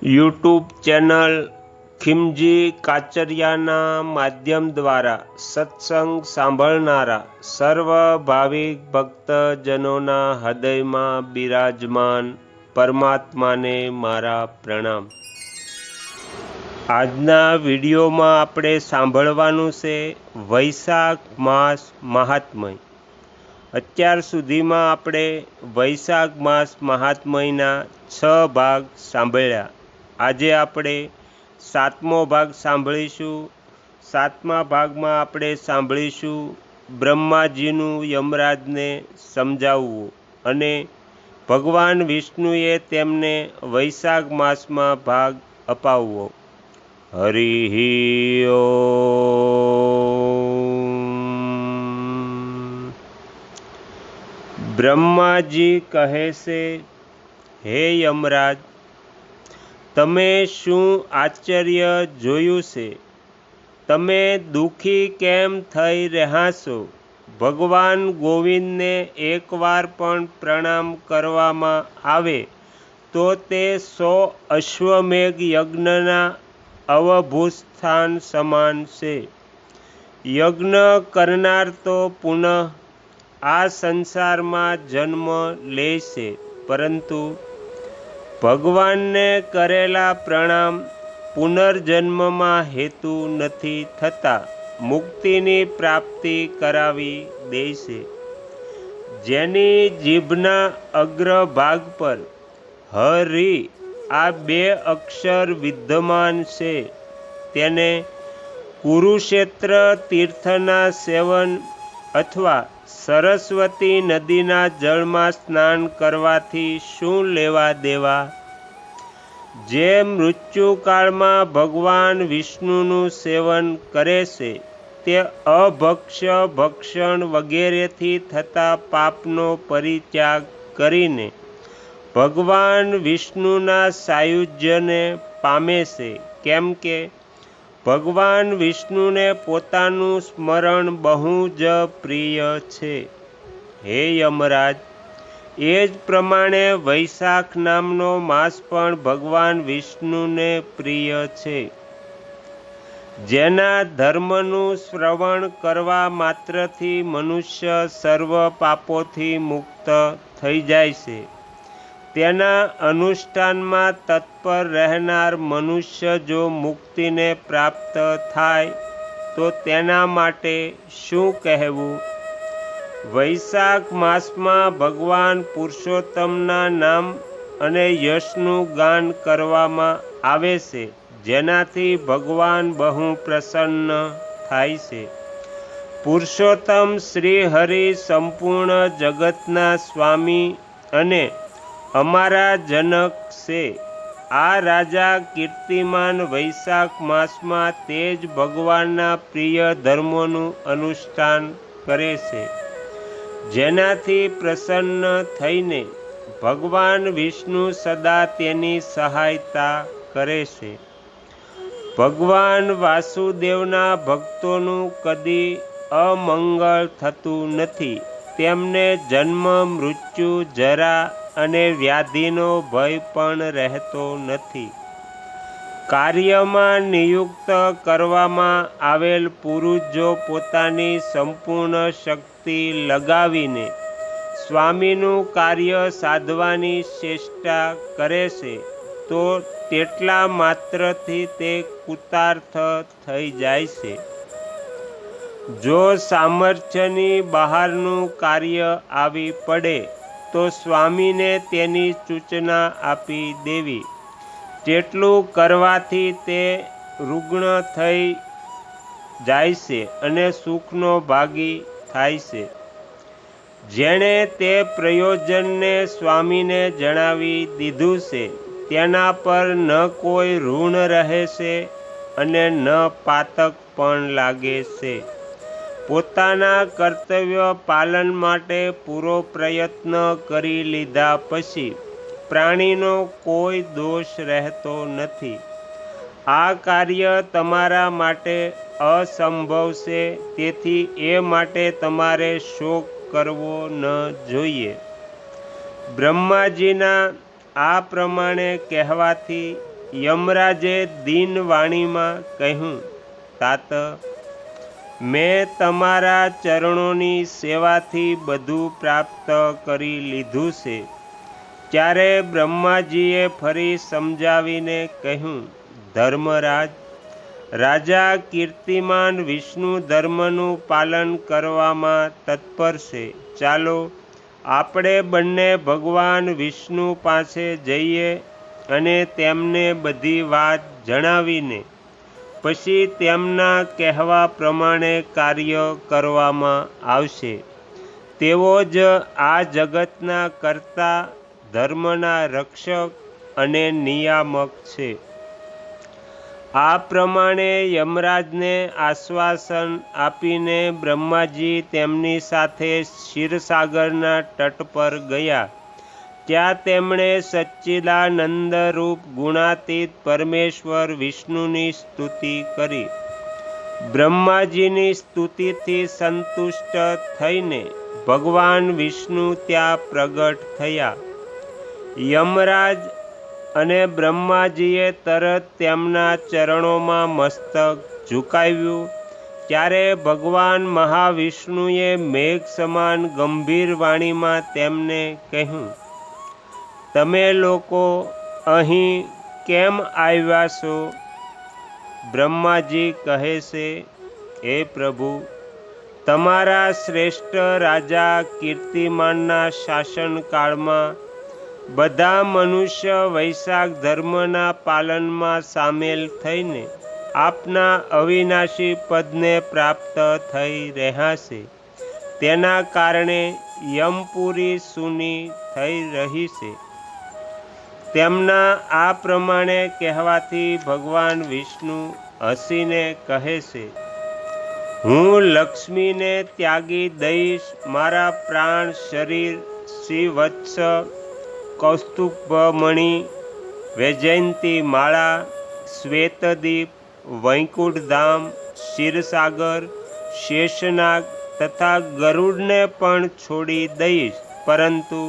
YouTube channel Khimji કાચરિયાના માધ્યમ દ્વારા સત્સંગ સાંભળનારા સર્વ ભાવિક ભક્તજનોના હૃદયમાં બિરાજમાન પરમાત્માને મારા પ્રણામ। આજના વિડીયોમાં આપણે સાંભળવાનું છે વૈશાખ માસ મહાત્મય। અત્યાર સુધીમાં આપણે વૈશાખ માસ મહાત્મયના 6 ભાગ સાંભળ્યા। આજે આપણે 7મો ભાગ સાંભળીશું। 7મા ભાગમાં આપણે સાંભળીશું બ્રહ્માજીનું યમરાજને સમજાવવું અને ભગવાન વિષ્ણુએ તેમને વૈશાખ માસમાં ભાગ અપાવવો। હરિ ઓમ। બ્રહ્માજી કહે છે, હે યમરાજ, તમે શું આશ્ચર્ય જોયું છે? તમે દુઃખી કેમ થઈ રહ્યા છો? ભગવાન ગોવિંદને એકવાર પણ પ્રણામ કરવામાં આવે તો તે 100 અશ્વમેઘ યજ્ઞના અવભૂસ્થાન સમાન છે। યજ્ઞ કરનાર તો પુનઃ આ સંસારમાં જન્મ લે છે, પરંતુ ભગવાનને કરેલા પ્રણામ પુનર્જન્મમાં હેતુ નથી થતા, મુક્તિની પ્રાપ્તિ કરાવી દે છે। જેની જીભના અગ્રભાગ પર હરિ આ 2 અક્ષર વિદ્યમાન છે, તેને કુરુક્ષેત્ર તીર્થના સેવન અથવા સરસ્વતી નદીના જળમાં સ્નાન કરવાથી શું લેવા દેવા? જે મૃત્યુકાળમાં ભગવાન વિષ્ણુનું સેવન કરે છે તે અભક્ષ્ય ભક્ષણ વગેરેથી થતા પાપનો પરિત્યાગ કરીને ભગવાન વિષ્ણુના સાયુજ્યને પામે છે, કેમ કે ભગવાન વિષ્ણુને પોતાનું સ્મરણ બહુ જ પ્રિય છે। હે યમરાજ, એ જ પ્રમાણે વૈશાખ નામનો માસ પણ ભગવાન વિષ્ણુને પ્રિય છે। જેના ધર્મનું શ્રવણ કરવા માત્રથી મનુષ્ય સર્વ પાપોથી મુક્ત થઈ જાય છે, તેના અનુષ્ઠાનમાં તત્પર રહેનાર મનુષ્ય જો મુક્તિને પ્રાપ્ત થાય તો તેના માટે શું કહેવું? વૈશાખ માસમાં ભગવાન પુરુષોત્તમના નામ અને યશનું ગાન કરવામાં આવે છે, જેનાથી ભગવાન બહુ પ્રસન્ન થાય છે। પુરુષોત્તમ શ્રી હરિ સંપૂર્ણ જગતના સ્વામી અને અમારા જનક છે। આ રાજા કીર્તિમાન વૈશાખ માસમાં તે જ ભગવાનના પ્રિય ધર્મોનું અનુષ્ઠાન કરે છે, જેનાથી પ્રસન્ન થઈને ભગવાન વિષ્ણુ સદા તેની સહાયતા કરે છે। ભગવાન વાસુદેવના ભક્તોનું કદી અમંગળ થતું નથી, તેમને જન્મ મૃત્યુ જરા અને વ્યાધિનો ભય પણ રહેતો નથી। કાર્યમાં નિયુક્ત કરવામાં આવેલ પુરુષ જો પોતાની સંપૂર્ણ શક્તિ લગાવીને સ્વામીનું કાર્ય સાધવાની ચેષ્ટા કરે છે તો તેટલા માત્રથી તે કૃતાર્થ થઈ જાય છે। જો સામર્થ્યની બહારનું કાર્ય આવી પડે તો સ્વામીને તેની સૂચના આપી દેવી। તેટલું કરવાથી તે રુગ્ણ થઈ જાય છે અને સુખનો ભાગી થાય છે। જેણે તે પ્રયોજનને સ્વામીને જણાવી દીધું છે તેના પર ન કોઈ ઋણ રહે છે અને ન પાતક પણ લાગે છે। પોતાના કર્તવ્ય પાલન માટે પૂરો પ્રયત્ન કરી લીધા પછી પ્રાણીનો કોઈ દોષ રહેતો નથી। આ કાર્ય તમારા માટે અસંભવ છે, તેથી એ માટે તમારે શોક કરવો ન જોઈએ। બ્રહ્માજીના આ પ્રમાણે કહેવાથી યમરાજે દીન વાણીમાં કહ્યું, તાત, મેં તમારા ચરણોની સેવાથી બધું પ્રાપ્ત કરી લીધું છે. ત્યારે બ્રહ્માજીએ ફરી સમજાવીને કહ્યું, ધર્મરાજ, રાજા કીર્તિમાન વિષ્ણુ ધર્મનું પાલન કરવામાં તત્પર છે. ચાલો આપણે બંને ભગવાન વિષ્ણુ પાસે જઈએ અને તેમને બધી વાત જણાવીને પછી તેમના કહેવા પ્રમાણે કાર્ય કરવામાં આવશે. તેઓ જ આ જગતના કર્તા, ધર્મના રક્ષક અને નિયામક છે. આ પ્રમાણે યમરાજને આશ્વાસન આપીને બ્રહ્માજી તેમની સાથે ક્ષીરસાગરના તટ પર ગયા. ત્યાં તેમણે સચ્ચિદાનંદ રૂપ ગુણાતીત પરમેશ્વર વિષ્ણુની સ્તુતિ કરી. બ્રહ્માજીની સ્તુતિથી સંતુષ્ટ થઈને ભગવાન વિષ્ણુ ત્યાં પ્રગટ થયા. યમરાજ અને બ્રહ્માજીએ તરત તેમના ચરણોમાં મસ્તક ઝુકાવ્યું. ત્યારે ભગવાન મહાવિષ્ણુએ મેઘ સમાન ગંભીર વાણીમાં તેમને કહ્યું, તમે લોકો અહીં કેમ આવ્યા છો? બ્રહ્માજી કહે છે, હે પ્રભુ, તમારા શ્રેષ્ઠ રાજા કીર્તિમાનના શાસનકાળમાં બધા મનુષ્ય વૈશાખ ધર્મના પાલનમાં સામેલ થઈને આપના અવિનાશી પદને પ્રાપ્ત થઈ રહ્યા છે. તેના કારણે યમપુરી સૂની થઈ રહી છે. તેમના આ પ્રમાણે કહેવાથી ભગવાન વિષ્ણુ હસીને કહે છે, હું લક્ષ્મીને ત્યાગી દઈશ. મારા પ્રાણ, શરીર, શ્રીવત્સ, કૌસ્તુભમણિ, વૈજયંતી માળા, શ્વેતદીપ, વૈકુંઠધામ, ક્ષીરસાગર, શેષનાગ તથા ગરુડને પણ છોડી દઈશ, પરંતુ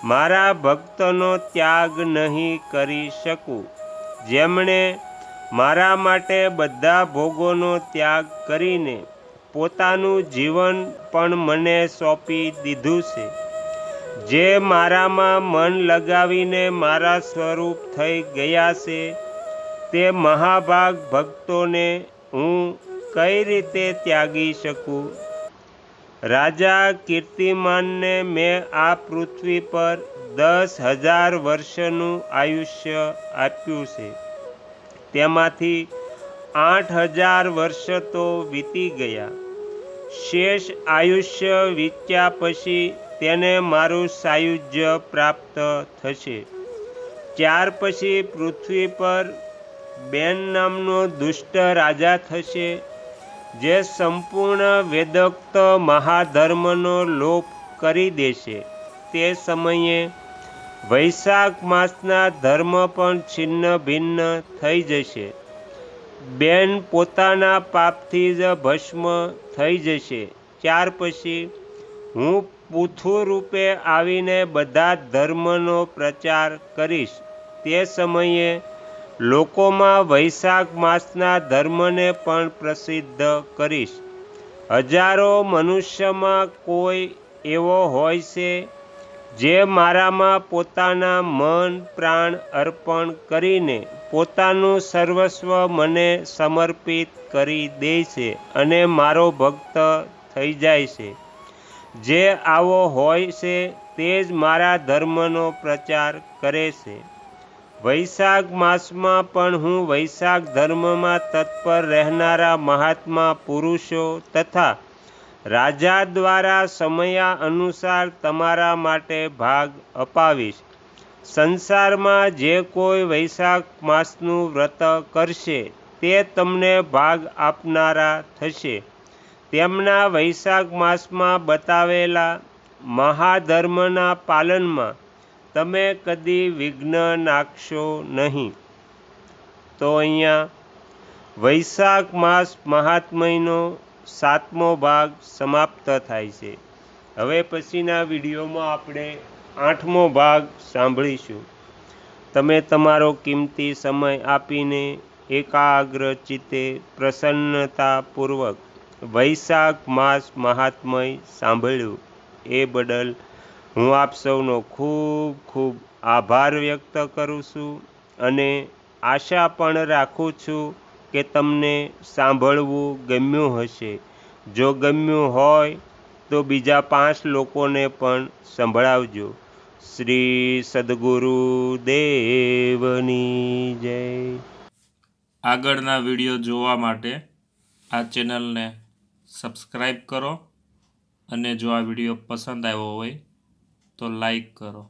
મારા ભક્તનો ત્યાગ નહીં કરી શકું, જેમણે મારા માટે બધા ભોગોનો ત્યાગ કરીને પોતાનું જીવન પણ મને સોંપી દીધું છે. જે મારામાં મન લગાવીને મારા સ્વરૂપ થઈ ગયા છે, તે મહાભાગ ભક્તોને હું કઈ રીતે ત્યાગી શકું? રાજા કીર્તિમાનને મેં આ પૃથ્વી પર 10,000 વર્ષનું આયુષ્ય આપ્યું છે. તેમાંથી 8,000 વર્ષ તો વીતી ગયા. શેષ આયુષ્ય વીત્યા પછી તેને મારું સાયુજ્ય પ્રાપ્ત થશે. ત્યાર પછી પૃથ્વી પર બેન નામનો દુષ્ટ રાજા થશે, જે સંપૂર્ણ વેદોક્ત મહાધર્મનો લોપ કરી દેશે. તે સમયે વૈશાખ માસના ધર્મ પણ છિન્ન ભિન્ન થઈ જશે. બેન પોતાના પાપથી જ ભસ્મ થઈ જશે. ત્યાર પછી હું પૃથુ રૂપે આવીને બધા ધર્મનો પ્રચાર કરીશ. તે સમયે લોકોમાં વૈશાખ માસના ધર્મને પણ પ્રસિદ્ધ કરીશ. હજારો મનુષ્યમાં કોઈ એવો હોય છે જે મારામાં પોતાના મન પ્રાણ અર્પણ કરીને પોતાનું સર્વસ્વ મને સમર્પિત કરી દે છે અને મારો ભક્ત થઈ જાય છે. જે આવો હોય છે તે જ મારા ધર્મનો પ્રચાર કરે છે. વૈશાખ માસમાં પણ હું વૈશાખ ધર્મમાં તત્પર રહેનારા મહાત્મા પુરુષો તથા રાજા દ્વારા સમયા અનુસાર તમારા માટે ભાગ અપાવીશ. સંસારમાં જે કોઈ વૈશાખ માસનું વ્રત કરશે તે તમને ભાગ આપનારા થશે. તેમના વૈશાખ માસમાં બતાવેલા મહાધર્મના પાલનમાં તમે કદી વિઘ્ન નાખશો નહીં. તો અહીંયા વૈશાખ માસ મહાત્મ્યનો 7મો ભાગ સમાપ્ત થાય છે. હવે પછીના વિડીયોમાં આપણે 8મો ભાગ સાંભળીશું. તમે તમારો કિંમતી સમય આપીને એકાગ્ર ચિત્તે પ્રસન્નતાપૂર્વક વૈશાખ માસ મહાત્મય સાંભળ્યું એ બદલ હું આપ સૌનો ખૂબ ખૂબ આભાર વ્યક્ત કરું છું અને આશા પણ રાખું છું કે તમને સાંભળવું ગમ્યું હશે. જો ગમ્યું હોય તો બીજા 5 લોકોને પણ સંભળાવજો. શ્રી સદ્ગુરુ દેવની જય. આગળના વિડીયો જોવા માટે આ ચેનલને સબસ્ક્રાઈબ કરો અને જો આ વિડીયો પસંદ આવ્યો હોય તો લાઈક કરો.